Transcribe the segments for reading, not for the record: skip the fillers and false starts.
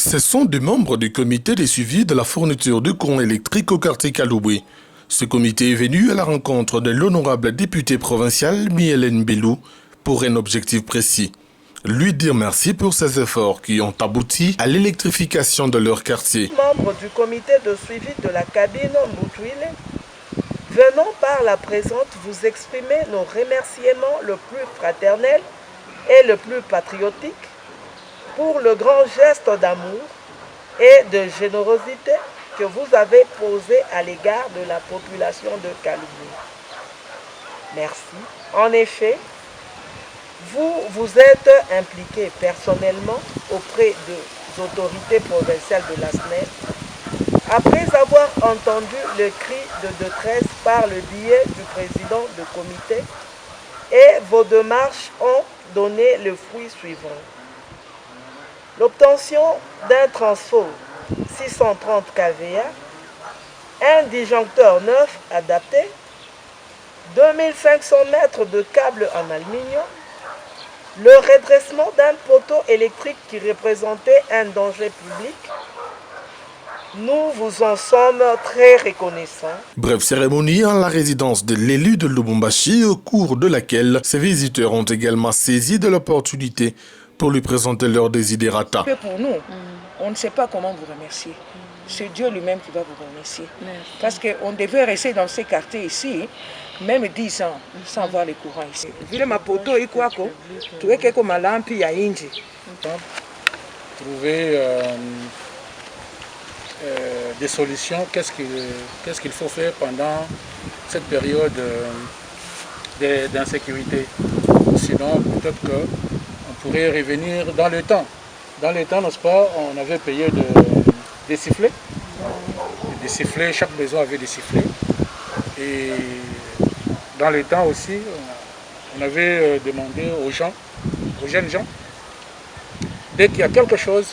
Ce sont des membres du comité de suivi de la fourniture du courant électrique au quartier Kaloubi. Ce comité est venu à la rencontre de l'honorable député provincial Miélène Bellou pour un objectif précis. Lui dire merci pour ses efforts qui ont abouti à l'électrification de leur quartier. Membres du comité de suivi de la cabine Mboutouile, venons par la présente vous exprimer nos remerciements le plus fraternel et le plus patriotique pour le grand geste d'amour et de générosité que vous avez posé à l'égard de la population de Kaloubi. Merci. En effet, vous vous êtes impliqué personnellement auprès des autorités provinciales de la SNEL après avoir entendu le cri de détresse par le biais du président du comité, et vos démarches ont donné le fruit suivant. L'obtention d'un transfo 630 kVA, un disjoncteur neuf adapté, 2500 mètres de câbles en aluminium, le redressement d'un poteau électrique qui représentait un danger public. Nous vous en sommes très reconnaissants. Bref cérémonie en la résidence de l'élu de Lubumbashi, au cours de laquelle ses visiteurs ont également saisi de l'opportunité pour lui présenter leurs desiderata. Pour nous, on ne sait pas comment vous remercier. C'est Dieu lui-même qui va vous remercier. Parce qu'on devait rester dans ces quartiers ici, même 10 ans, sans voir les courants ici. Trouver des solutions, qu'est-ce qu'il faut faire pendant cette période d'insécurité. Sinon, peut-être qu'on pourrait revenir dans le temps. Dans le temps, n'est-ce pas, on avait payé des sifflets. Des sifflets, chaque maison avait des sifflets. Et dans le temps aussi, on avait demandé aux gens, aux jeunes gens, dès qu'il y a quelque chose,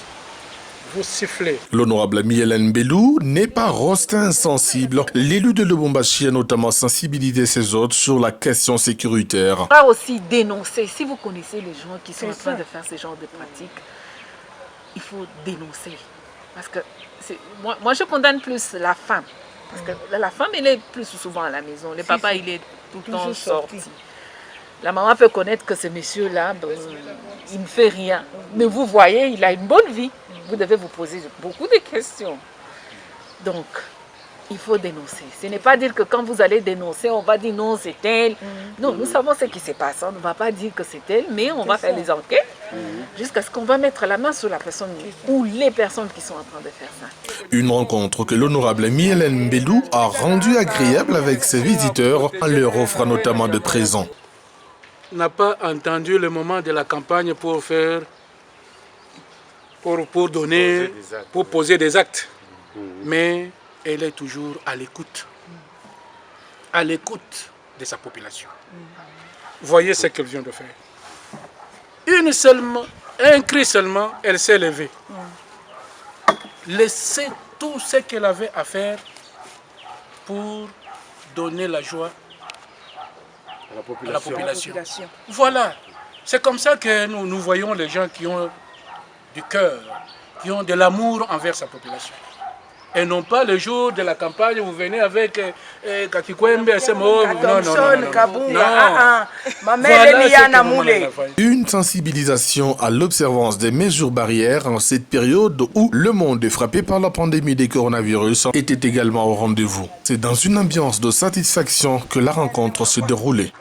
vous sifflez. L'honorable Miélène Bellou n'est pas resté insensible. L'élu de Lubumbashi a notamment sensibilisé ses hôtes sur la question sécuritaire. Pas aussi dénoncer. Si vous connaissez les gens qui sont en train de faire ce genre de pratiques, il faut dénoncer. Parce que moi je condamne plus la femme. Parce que la femme, elle est plus souvent à la maison. Le papa, il est tout le temps sorti. La maman peut connaître que ce monsieur-là, il ne fait rien. Mais vous voyez, il a une bonne vie. Vous devez vous poser beaucoup de questions. Donc, il faut dénoncer. Ce n'est pas dire que quand vous allez dénoncer, on va dire non, c'est elle. Non, nous savons ce qui se passe. On ne va pas dire que c'est elle, mais on va faire les enquêtes jusqu'à ce qu'on va mettre la main sur la personne ou les personnes qui sont en train de faire ça. Une rencontre que l'honorable Miélène Bellou a rendue agréable avec ses visiteurs en leur offrant notamment de présents. On n'a pas entendu le moment de la campagne pour faire, pour donner, pour poser des actes. Mais elle est toujours à l'écoute de sa population. Voyez ce qu'elle vient de faire. Un cri seulement, elle s'est levée. Laissez tout ce qu'elle avait à faire pour donner la joie à la population. Voilà, c'est comme ça que nous voyons les gens qui ont du cœur, qui ont de l'amour envers sa population. Et non pas le jour de la campagne, vous venez avec Katikwembe et ces mots. Une sensibilisation à l'observance des mesures barrières en cette période où le monde est frappé par la pandémie des coronavirus était également au rendez-vous. C'est dans une ambiance de satisfaction que la rencontre s'est déroulée.